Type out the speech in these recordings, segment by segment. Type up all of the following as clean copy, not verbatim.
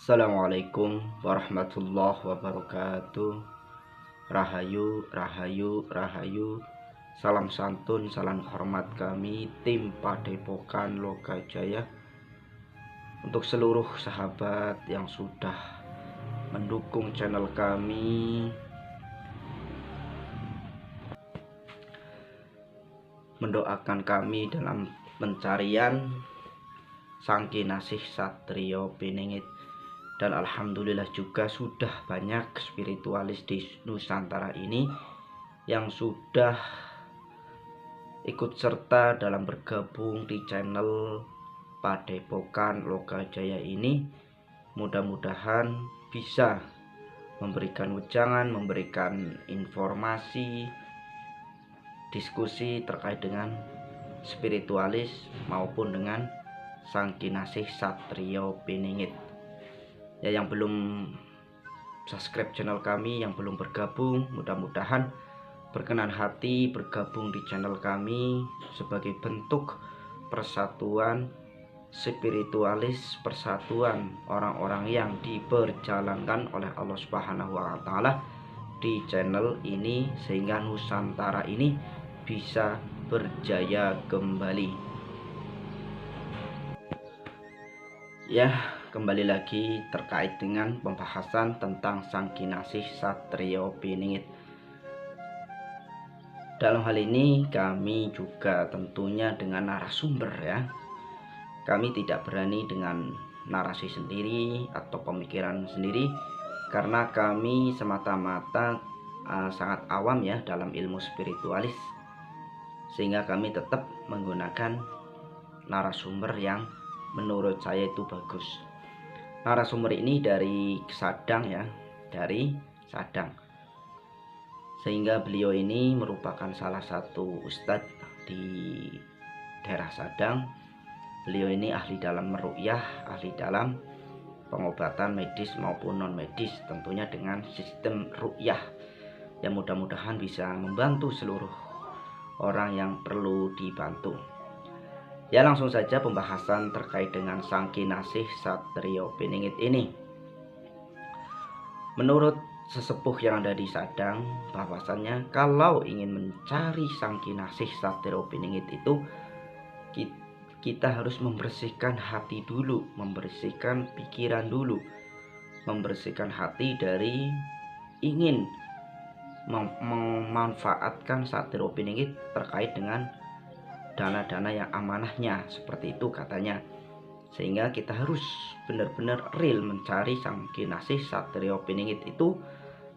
Assalamualaikum warahmatullahi wabarakatuh. Rahayu, rahayu, rahayu. Salam santun, salam hormat kami tim Padepokan Lokajaya untuk seluruh sahabat yang sudah mendukung channel kami, mendoakan kami dalam pencarian Sang Kinasih Satrio Piningit. Dan alhamdulillah juga sudah banyak spiritualis di Nusantara ini yang sudah ikut serta dalam bergabung di channel Padepokan Lokajaya ini. Mudah-mudahan bisa memberikan wejangan, memberikan informasi, diskusi terkait dengan spiritualis maupun dengan Sang Kinasih Satrio Piningit. Ya, yang belum subscribe channel kami, yang belum bergabung, mudah-mudahan berkenan hati bergabung di channel kami sebagai bentuk persatuan spiritualis, persatuan orang-orang yang diperjalankan oleh Allah Subhanahu wa taala di channel ini, sehingga Nusantara ini bisa berjaya kembali. Ya, kembali lagi terkait dengan pembahasan tentang Sang Kinasih Satrio Piningit. Dalam hal ini kami juga tentunya dengan narasumber ya. Kami tidak berani dengan narasi sendiri atau pemikiran sendiri, karena kami semata-mata sangat awam ya dalam ilmu spiritualis, sehingga kami tetap menggunakan narasumber yang menurut saya itu bagus. Narasumber ini dari Sadang ya, dari Sadang, sehingga beliau ini merupakan salah satu ustadz di daerah Sadang. Beliau ini ahli dalam meruqyah, ahli dalam pengobatan medis maupun non medis, tentunya dengan sistem ruqyah yang mudah-mudahan bisa membantu seluruh orang yang perlu dibantu. Ya, langsung saja pembahasan terkait dengan Sang Kinasih Satrio Piningit ini. Menurut sesepuh yang ada di Sadang, bahwasannya kalau ingin mencari Sang Kinasih Satrio Piningit itu kita harus membersihkan hati dulu, membersihkan pikiran dulu, membersihkan hati dari ingin memanfaatkan Satrio Piningit terkait dengan dana-dana yang amanahnya, seperti itu katanya. Sehingga kita harus benar-benar real mencari Sang Kinasih Satrio Piningit itu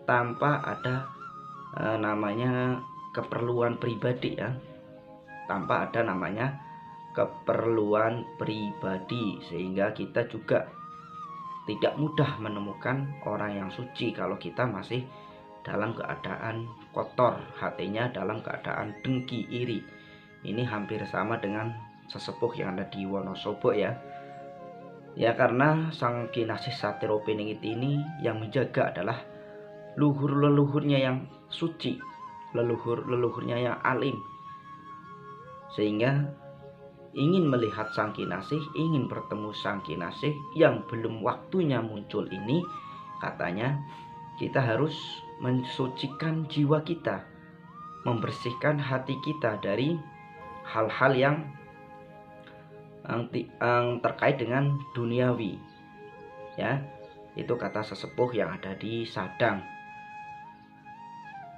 tanpa ada namanya keperluan pribadi ya, tanpa ada namanya keperluan pribadi, sehingga kita juga tidak mudah menemukan orang yang suci kalau kita masih dalam keadaan kotor, hatinya dalam keadaan dengki, iri. Ini hampir sama dengan sesepuh yang ada di Wonosobo ya. Ya, karena Sang Kinasih Satrio Piningit ini yang menjaga adalah leluhur-leluhurnya yang suci, leluhur-leluhurnya yang alim. Sehingga ingin melihat Sang Kinasih, ingin bertemu Sang Kinasih yang belum waktunya muncul ini, katanya kita harus mensucikan jiwa kita, membersihkan hati kita dari hal-hal yang terkait dengan duniawi ya. Itu kata sesepuh yang ada di Sadang.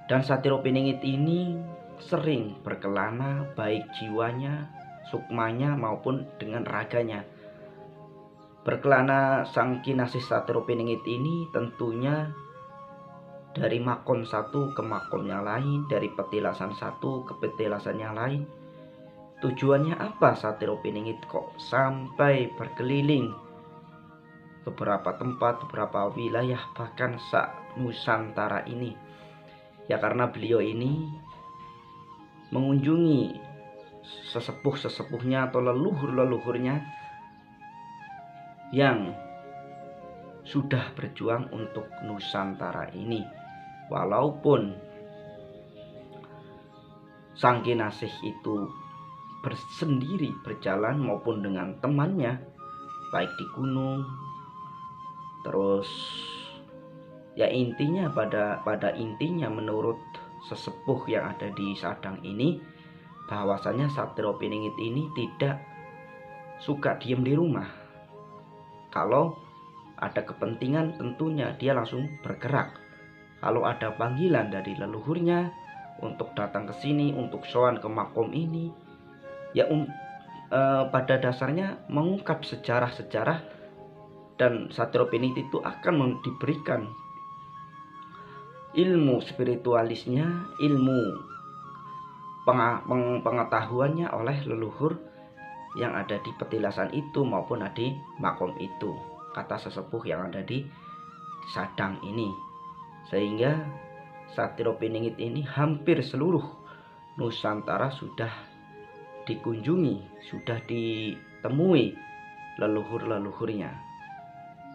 Dan Satrio Piningit ini sering berkelana, baik jiwanya, sukmanya maupun dengan raganya. Berkelana Sang Kinasih Satrio Piningit ini tentunya dari makom satu ke makom yang lain, dari petilasan satu ke petilasan yang lain. Tujuannya apa Satrio Piningit kok sampai berkeliling beberapa tempat, beberapa wilayah, bahkan Nusantara ini? Ya, karena beliau ini mengunjungi sesepuh-sesepuhnya atau leluhur-leluhurnya yang sudah berjuang untuk Nusantara ini. Walaupun Sang Kinasih itu bersendiri berjalan maupun dengan temannya, baik di gunung Terus ya intinya pada intinya menurut sesepuh yang ada di Sadang ini, bahwasanya Satrio Piningit ini tidak suka diem di rumah. Kalau ada kepentingan tentunya dia langsung bergerak. Kalau ada panggilan dari leluhurnya untuk datang ke sini, untuk sowan ke makom ini, ya pada dasarnya mengungkap sejarah-sejarah, dan Satrio Piningit itu akan diberikan ilmu spiritualisnya, ilmu pengetahuannya oleh leluhur yang ada di petilasan itu maupun di makom itu, kata sesepuh yang ada di Sadang ini. Sehingga Satrio Piningit ini hampir seluruh Nusantara sudah dikunjungi, sudah ditemui leluhur-leluhurnya.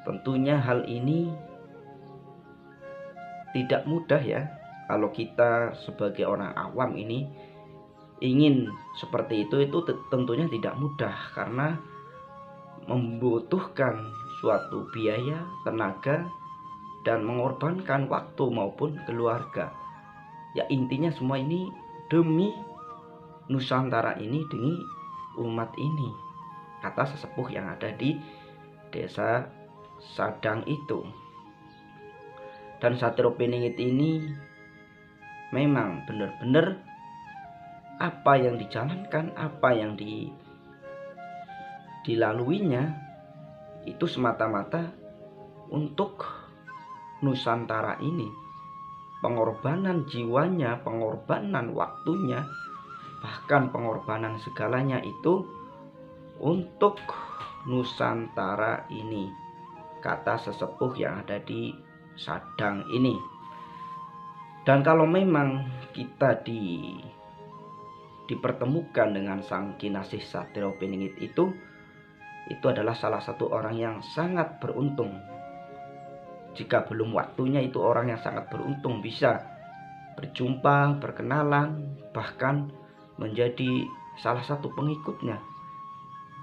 Tentunya hal ini tidak mudah ya, kalau kita sebagai orang awam ini ingin seperti itu tentunya tidak mudah, karena membutuhkan suatu biaya, tenaga, dan mengorbankan waktu maupun keluarga. Ya intinya semua ini demi Nusantara ini, demi umat ini, kata sesepuh yang ada di desa Sadang itu. Dan Satrio Piningit ini memang benar-benar apa yang dijalankan, apa yang dilaluinya itu semata-mata untuk Nusantara ini. Pengorbanan jiwanya, pengorbanan waktunya, bahkan pengorbanan segalanya itu untuk Nusantara ini, kata sesepuh yang ada di Sadang ini. Dan kalau memang kita dipertemukan dengan Sang Kinasih Satrio Piningit itu adalah salah satu orang yang sangat beruntung. Jika belum waktunya, itu orang yang sangat beruntung bisa berjumpa, berkenalan, bahkan menjadi salah satu pengikutnya.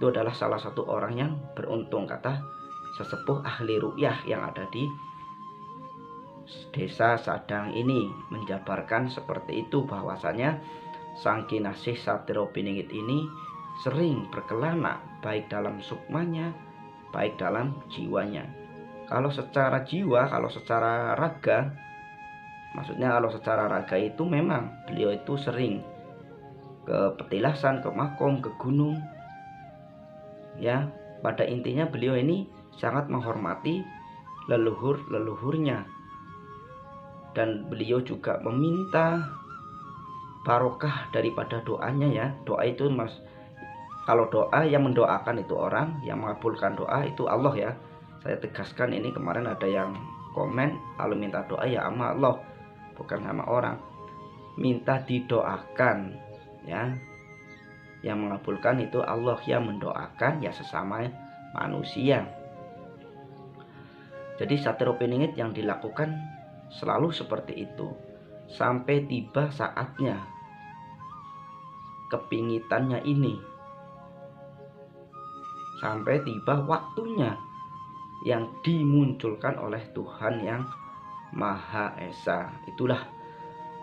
Itu adalah salah satu orang yang beruntung, kata sesepuh ahli ru'yah yang ada di desa Sadang ini, menjabarkan seperti itu, bahwasanya Sang Kinasih Satrio Piningit ini sering berkelana baik dalam sukmanya, baik dalam jiwanya. Kalau secara jiwa, kalau secara raga, maksudnya kalau secara raga itu memang beliau itu sering ke petilasan, ke makom, ke gunung. Ya, pada intinya beliau ini sangat menghormati leluhur-leluhurnya. Dan beliau juga meminta barokah daripada doanya ya. Doa itu kalau doa yang mendoakan itu orang, yang mengabulkan doa itu Allah ya. Saya tegaskan ini, kemarin ada yang komen kalau minta doa ya sama Allah, bukan sama orang. Minta didoakan ya. Yang mengabulkan itu Allah, yang mendoakan ya sesama manusia. Jadi Satrio Piningit yang dilakukan selalu seperti itu, sampai tiba saatnya kepingitannya ini, sampai tiba waktunya yang dimunculkan oleh Tuhan yang Maha Esa. Itulah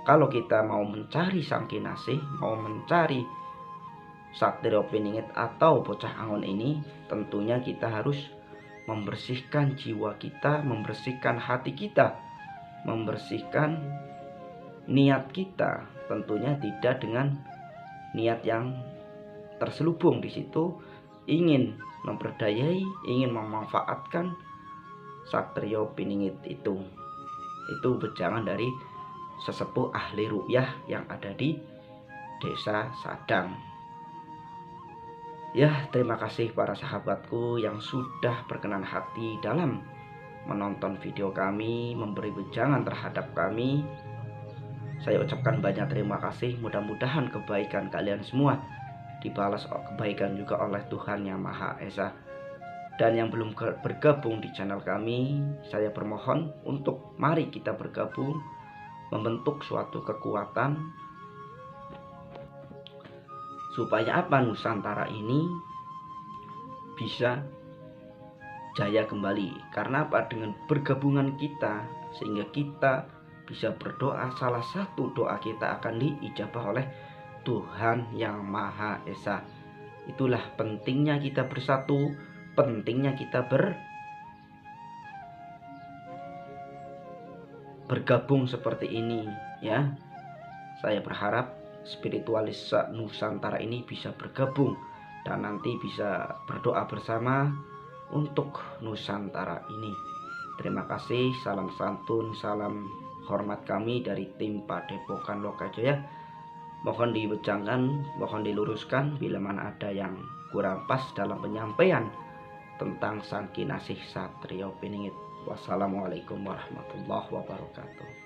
kalau kita mau mencari Sang Kinasih, mau mencari Satrio Piningit atau Bocah Angon ini, tentunya kita harus membersihkan jiwa kita, membersihkan hati kita, membersihkan niat kita. Tentunya tidak dengan niat yang terselubung di situ, ingin memperdayai, ingin memanfaatkan Satrio Piningit itu wejangan dari sesepuh ahli ru'yah yang ada di desa Sadang. Ya, terima kasih para sahabatku yang sudah berkenan hati dalam menonton video kami, memberi wejangan terhadap kami. Saya ucapkan banyak terima kasih. Mudah-mudahan kebaikan kalian semua dibalas kebaikan juga oleh Tuhan yang Maha Esa. Dan yang belum bergabung di channel kami, saya bermohon untuk mari kita bergabung membentuk suatu kekuatan, supaya apa, Nusantara ini bisa jaya kembali. Karena apa? Dengan bergabungan kita, sehingga kita bisa berdoa, salah satu doa kita akan diijabah oleh Tuhan Yang Maha Esa. Itulah pentingnya kita bersatu, pentingnya kita bergabung seperti ini ya. Saya berharap spiritualis Nusantara ini bisa bergabung dan nanti bisa berdoa bersama untuk Nusantara ini. Terima kasih, salam santun, salam hormat kami dari tim Padepokan Lokajaya. Mohon dibecangkan, mohon diluruskan bila mana ada yang kurang pas dalam penyampaian tentang Sang Kinasih Satrio Piningit. Wassalamualaikum warahmatullahi wabarakatuh.